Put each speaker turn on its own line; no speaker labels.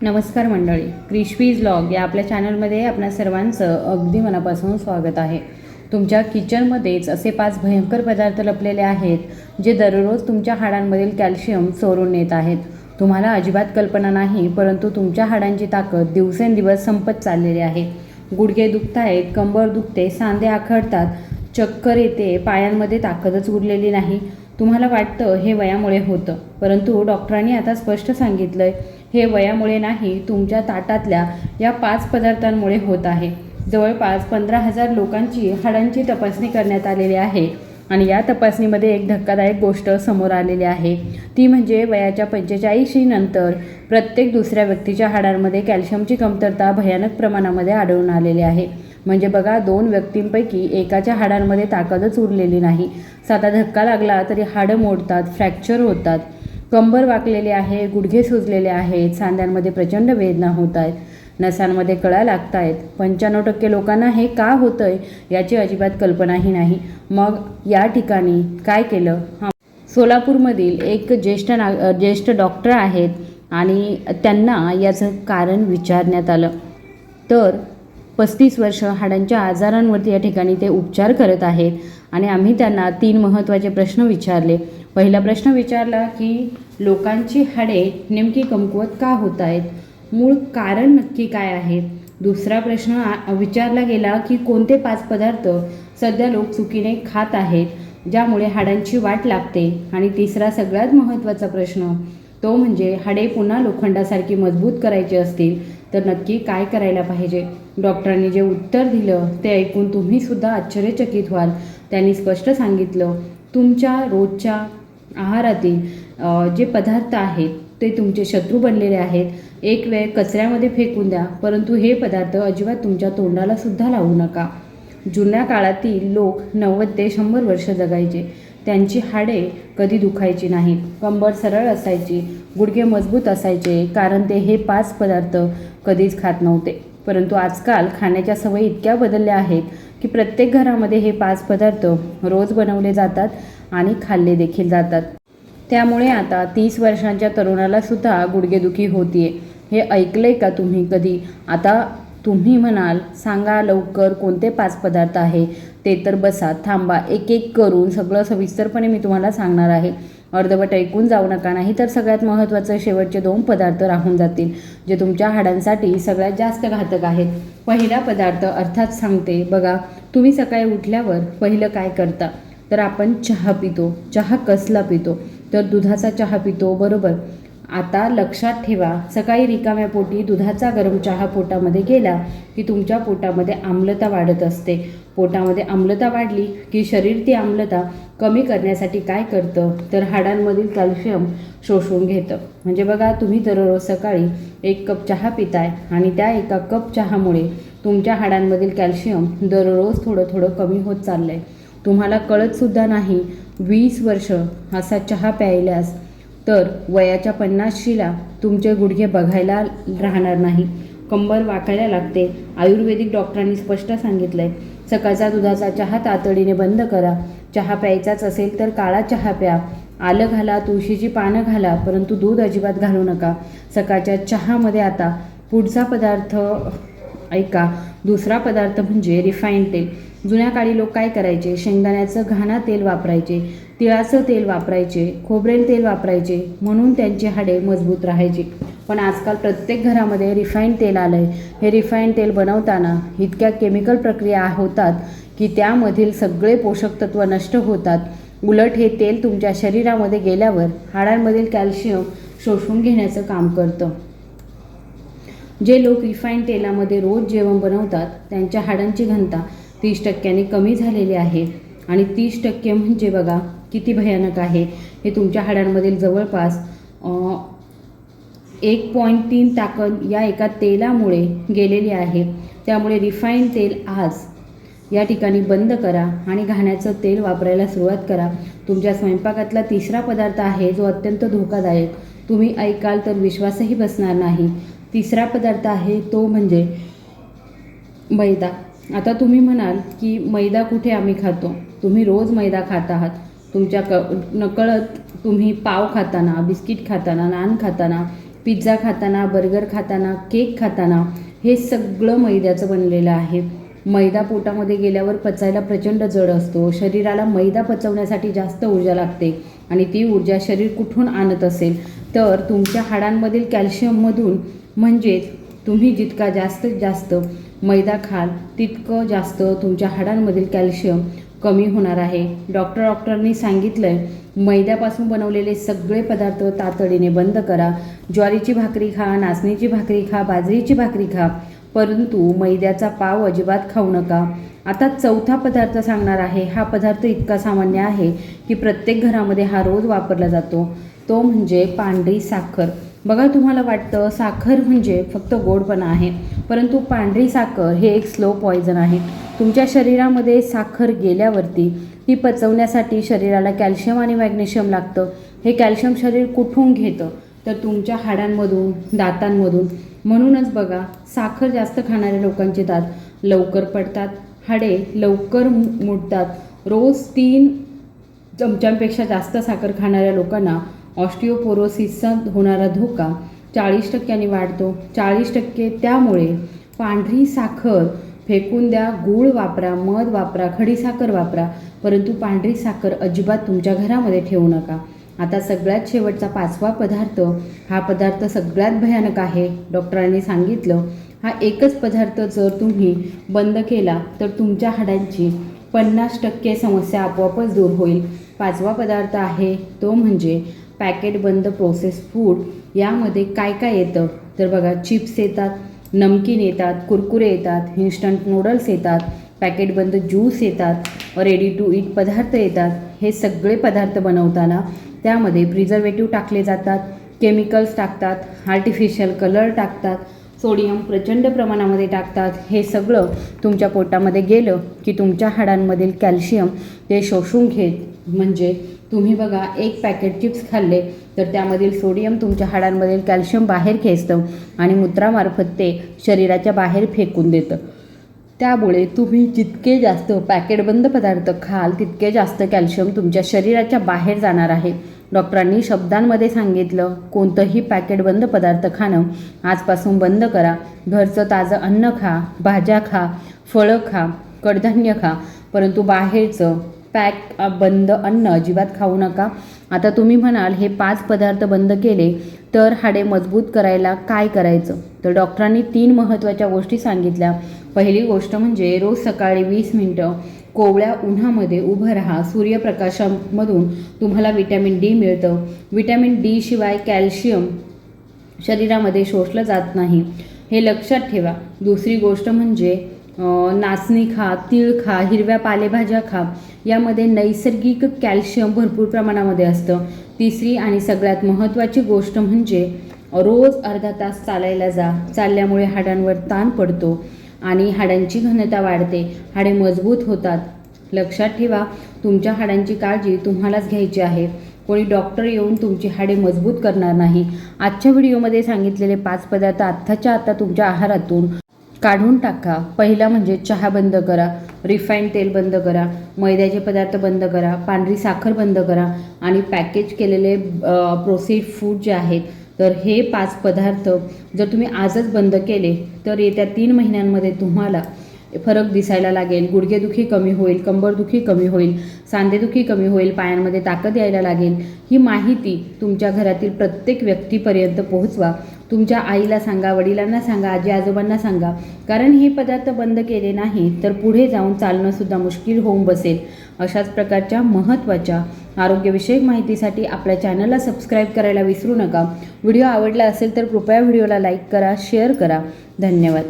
नमस्कार मंडळी, crispies vlog या आपल्या चॅनलमध्ये आपल्या सर्वांचं अगदी मनापासून स्वागत आहे. तुमच्या किचनमध्येच असे 5 भयंकर पदार्थ लपलेले आहेत जे दररोज तुमच्या हाडांमधील कॅल्शियम चोरून नेत आहेत. तुम्हाला अजिबात कल्पना नाही, परंतु तुमच्या हाडांची ताकद दिवसेंदिवस संपत चाललेली आहे. गुडघे दुखत आहेत, कंबर दुखते, सांधे आखडतात, चक्कर येते, पायांमध्ये ताकदच उरलेली नाही. तुम्हाला वाटतं हे वयामुळे होतं, परंतु डॉक्टरांनी आता स्पष्ट सांगितलं हे वयामुळे नाही, तुमच्या ताटातल्या या 5 पदार्थांमुळे होत आहे. जवळपास 15,000 लोकांची हाडांची तपासणी करण्यात आलेली आहे आणि या तपासणीमध्ये एक धक्कादायक गोष्ट समोर आलेली आहे. ती म्हणजे वयाच्या 45 नंतर प्रत्येक दुसऱ्या व्यक्तीच्या हाडांमध्ये कॅल्शियमची कमतरता भयानक प्रमाणामध्ये आढळून आलेली आहे. म्हणजे बघा, 2 व्यक्तींपैकी एकाच्या हाडांमध्ये ताकदच उरलेली नाही. साधा धक्का लागला तरी हाडं मोडतात, फ्रॅक्चर होतात, कंबर वाकलेली आहे, गुडघे सुजलेले आहेत, सांध्यांमध्ये प्रचंड वेदना होत आहेत, नसांमध्ये कळा लागत आहेत. 95% लोकांना हे का होतंय याची अजिबात कल्पनाही नाही. मग या ठिकाणी काय केलं? सोलापूरमधील एक ज्येष्ठ डॉक्टर आहेत आणि त्यांना याचं कारण विचारण्यात आलं. तर 35 वर्ष हाडांच्या आजारांवरती या ठिकाणी ते उपचार करत आहेत आणि आम्ही त्यांना 3 महत्त्वाचे प्रश्न विचारले. पहिला प्रश्न विचारला की लोकांची हाडे नेमकी कमकुवत का होत आहेत, मूळ कारण नक्की काय आहे. दुसरा प्रश्न विचारला गेला की कोणते 5 पदार्थ सध्या लोक चुकीने खात आहेत ज्यामुळे हाडांची वाट लागते. आणि तिसरा सगळ्यात महत्त्वाचा प्रश्न तो म्हणजे हाडे पुन्हा लोखंडासारखी मजबूत करायची असतील तर नक्की काय करायला पाहिजे. डॉक्टरांनी जे उत्तर दिलं ते ऐकून तुम्हीसुद्धा आश्चर्यचकित व्हाल. त्यांनी स्पष्ट सांगितलं, तुमच्या रोजच्या आहारातील जे पदार्थ आहेत ते तुमचे शत्रू बनलेले आहेत. एक वेळ कचऱ्यामध्ये फेकून द्या, परंतु हे पदार्थ अजिबात तुमच्या तोंडाला सुद्धा लावू नका. जुन्या काळातील लोक 90 ते 100 वर्ष जगायचे. त्यांची हाडे कधी दुखायची नाहीत, कंबर सरळ असायची, गुडघे मजबूत असायचे, कारण ते हे 5 पदार्थ कधीच खात नव्हते. परंतु आजकाल खाण्याच्या सवयी इतक्या बदलल्या आहेत की प्रत्येक घरामध्ये हे 5 पदार्थ रोज बनवले जातात आणि खाल्ले देखील जातात. त्यामुळे आता 30 वर्षांच्या तरुणालासुद्धा गुडघेदुखी होतीये. हे ऐकलंय का तुम्ही कधी? आता तुम्ही म्हणाल, सांगा लवकर कोणते 5 पदार्थ आहे ते. तर बसा, थांबा, एक एक करून सगळं सविस्तरपणे मी तुम्हाला सांगणार आहे. अर्धवट ऐकून जाऊ नका, नाही तर सगळ्यात महत्त्वाचं शेवटचे 2 पदार्थ राहून जातील जे तुमच्या हाडांसाठी सगळ्यात जास्त घातक आहेत. पहिला पदार्थ अर्थात सांगते बघा, तुम्ही सकाळी उठल्यावर पहिलं काय करता? तर आपण चहा पितो. चहा कसला पितो? तर दुधाचा चहा पितो, बरोबर. आता लक्षात ठेवा, सकाळी रिकाम्या पोटी दुधाचा गरम चहा पोटामध्ये गेला की तुमच्या पोटामध्ये आम्लता वाढत असते. पोटामध्ये आम्लता वाढली की शरीर ती आम्लता कमी करण्यासाठी काय करतं? तर हाडांमधील कॅल्शियम शोषून घेतं. म्हणजे बघा, तुम्ही दररोज सकाळी 1 कप चहा पिताय आणि त्या 1 कप चहामुळे तुमच्या हाडांमधील कॅल्शियम दररोज थोडं थोडं कमी होत चाललं आहे. तुम्हाला कळतसुद्धा नाही. 20 वर्ष असा चहा प्यायल्यास तर वयाच्या 50शीला तुमचे गुडघे बघायला राहणार नाही, कंबर वाकायला लागते. आयुर्वेदिक डॉक्टरांनी स्पष्ट सांगितलं आहे, सकाळचा दुधाचा चहा तातडीने बंद करा. चहा प्यायचाच असेल तर काळा चहा प्या, आलं घाला, तुळशीची पानं घाला, परंतु दूध अजिबात घालू नका. सकाळच्या चहामध्ये आता पुढचा पदार्थ ऐका. दुसरा पदार्थ म्हणजे रिफाईंड तेल. जुन्या काळी लोक काय करायचे? शेंगदाण्याचं घाणा तेल वापरायचे, तिळाचं तेल वापरायचे, खोबरेल तेल वापरायचे, म्हणून त्यांची हाडे मजबूत राहायची. पण आजकाल प्रत्येक घरामध्ये रिफाईंड तेल आलं आहे. हे रिफाईंड तेल बनवताना इतक्या केमिकल प्रक्रिया होतात की त्यामधील सगळे पोषक तत्व नष्ट होतात. उलट हे तेल तुमच्या शरीरामध्ये गेल्यावर हाडांमधील कॅल्शियम शोषून घेण्याचं काम करतं. जे लोक रिफाईंड तेलामध्ये रोज जेवण बनवतात त्यांच्या हाडांची घनता 30% कमी झालेली आहे. आणि 30% म्हणजे बघा किती भयानक आहे. हे तुमच्या हाडांमधील जवळपास 1.3 ताकद या एका तेलामुळे गेलेली आहे. त्यामुळे रिफाईंड तेल आज या ठिकाणी बंद करा आणि घाण्याचं तेल वापरायला सुरुवात करा. तुमच्या स्वयंपाकातला तिसरा पदार्थ आहे जो अत्यंत धोकादायक. तुम्ही ऐकाल तर विश्वासही बसणार नाही. तिसरा पदार्थ आहे तो म्हणजे मैदा. आता तुम्ही म्हणाल की मैदा कुठे आम्ही खातो? तुम्ही रोज मैदा खात आहात. तुमच्या नकळत तुम्ही पाव खाताना, बिस्किट खाताना, नान खाताना पिझ्झा खाताना, बर्गर खाताना, केक खाताना हे सगळं मैद्याचं बनलेलं आहे. मैदा पोटामध्ये गेल्यावर पचायला प्रचंड जड असतो. शरीराला मैदा पचवण्यासाठी जास्त ऊर्जा लागते आणि ती ऊर्जा शरीर कुठून आणत असेल तर तुमच्या हाडांमधील कॅल्शियममधून. म्हणजेच तुम्ही जितका जास्तीत जास्त मैदा खाल तितकं जास्त तुमच्या हाडांमधील कॅल्शियम कमी होणार आहे. डॉक्टरांनी सांगितलं आहे मैद्यापासून बनवलेले सगळे पदार्थ तातडीने बंद करा. ज्वारीची भाकरी खा, नाचणीची भाकरी खा, बाजरीची भाकरी खा, परंतु मैद्याचा पाव अजिबात खाऊ नका. आता चौथा पदार्थ सांगणार आहे. हा पदार्थ इतका सामान्य आहे की प्रत्येक घरामध्ये हा रोज वापरला जातो. तो म्हणजे पांढरी साखर. बघा, तुम्हाला वाटतं साखर म्हणजे फक्त गोडपणा आहे, परंतु पांढरी साखर हे एक स्लो पॉयझन आहे. तुमच्या शरीरामध्ये साखर गेल्यावरती ती पचवण्यासाठी शरीराला कॅल्शियम आणि मॅग्नेशियम लागतं. हे कॅल्शियम शरीर कुठून घेतं तर तुमच्या हाडांमधून, दातांमधून. म्हणूनच बघा, साखर जास्त खाणाऱ्या लोकांचे दात लवकर पडतात, हाडे लवकर मोडतात. रोज 3 चमच्यांपेक्षा जास्त साखर खाणाऱ्या लोकांना ऑस्टिओपोरोसिसचा होणारा धोका 40% वाढतो. 40%. त्यामुळे पांढरी साखर फेकून द्या. गूळ वापरा, मध वापरा, खडीसाखर वापरा, परंतु पांढरी साखर अजिबात तुमच्या घरामध्ये ठेवू नका. आता सगळ्यात शेवटचा 5वा पदार्थ. हा पदार्थ सगळ्यात भयानक आहे. डॉक्टरांनी सांगितलं हा एकच पदार्थ जर तुम्ही बंद केला तर तुमच्या हाडांची 50% समस्या आपोआपच दूर होईल. 5वा पदार्थ आहे तो म्हणजे पॅकेट बंद प्रोसेस फूड. यामध्ये काय काय येतं तर बघा, चिप्स येतात, नमकीन येतात, कुरकुरे येतात, इन्स्टंट नूडल्स येतात, पॅकेट बंद ज्यूस येतात, रेडी टू ईट पदार्थ येतात. हे सगळे पदार्थ बनवताना त्यामध्ये प्रिझर्वेटिव्ह टाकले जातात, केमिकल्स टाकतात, आर्टिफिशियल कलर टाकतात, सोडियम प्रचंड प्रमाणामध्ये टाकतात. हे सगळं तुमच्या पोटामध्ये गेलं की तुमच्या हाडांमधील कॅल्शियम ते शोषून घेत. म्हणजे तुम्ही बघा, एक पॅकेट चिप्स खाल्ले तर त्यामधील सोडियम तुमच्या हाडांमधील कॅल्शियम बाहेर खेचतं आणि मूत्रामार्फत ते शरीराच्या बाहेर फेकून देतं. त्यामुळे तुम्ही जितके जास्त पॅकेटबंद पदार्थ खाल तितके जास्त कॅल्शियम तुमच्या शरीराच्या बाहेर जाणार आहे. डॉक्टरांनी शब्दांमध्ये सांगितलं, कोणतंही पॅकेटबंद पदार्थ खाणं आजपासून बंद करा. घरचं ताजं अन्न खा, भाज्या खा, फळं खा, कडधान्य खा, परंतु बाहेरचं पॅक बंद अन्न अजिबात खाऊ नका. आता तुम्ही म्हणाल हे 5 पदार्थ बंद केले तर हाडे मजबूत करायला काय करायचं? तर डॉक्टरांनी 3 महत्त्वाच्या गोष्टी सांगितल्या. पहिली गोष्ट म्हणजे रोज सकाळी 20 मिनिटं कोवळ्या उन्हामध्ये उभं राहा. सूर्यप्रकाशामधून तुम्हाला विटॅमिन डी मिळतं. विटॅमिन डी शिवाय कॅल्शियम शरीरामध्ये शोषलं जात नाही, हे लक्षात ठेवा. दुसरी गोष्ट म्हणजे नाचणी खा, तीळ खा, हिरव्या पालेभाज्या खा. यामध्ये नैसर्गिक कॅल्शियम भरपूर प्रमाणामध्ये असतं. तिसरी आणि सगळ्यात महत्त्वाची गोष्ट म्हणजे रोज अर्धा तास चालायला जा. चालल्यामुळे हाडांवर ताण पडतो आणि हाडांची घनता वाढते, हाडे मजबूत होतात. लक्षात ठेवा, तुमच्या हाडांची काळजी तुम्हालाच घ्यायची आहे. कोणी डॉक्टर येऊन तुमची हाडे मजबूत करणार नाही. आजच्या व्हिडिओमध्ये सांगितलेले 5 पदार्थ आत्ताच्या आत्ता तुमच्या आहारातून काढून टाका. पहिला म्हणजे चहा बंद करा, रिफाईंड तेल बंद करा, मैद्याचे पदार्थ बंद करा, पांढरी साखर बंद करा आणि पॅकेज केलेले प्रोसेस्ड फूड जे आहेत तर हे 5 पदार्थ जर तुम्ही आजच बंद केले तर येत्या 3 महिन्यांमध्ये तुम्हाला फरक दिसायला लागेल. गुडघेदुखी कमी होईल, कंबरदुखी कमी होईल, सांधेदुखी कमी होईल, पायांमध्ये ताकद यायला लागेल. ही माहिती तुमच्या घरातील प्रत्येक व्यक्तीपर्यंत पोहोचवा. तुमच्या आईला सांगा, वडिलांना सांगा, आजी आजोबांना सांगा, कारण हे पदार्थ बंद केले नाही तर पुढे जाऊन चालणंसुद्धा मुश्किल होऊन बसेल. अशाच प्रकारच्या महत्त्वाच्या आरोग्यविषयक माहितीसाठी आपल्या चॅनलला सबस्क्राईब करायला विसरू नका. व्हिडिओ आवडला असेल तर कृपया व्हिडिओला लाईक करा, शेअर करा. धन्यवाद.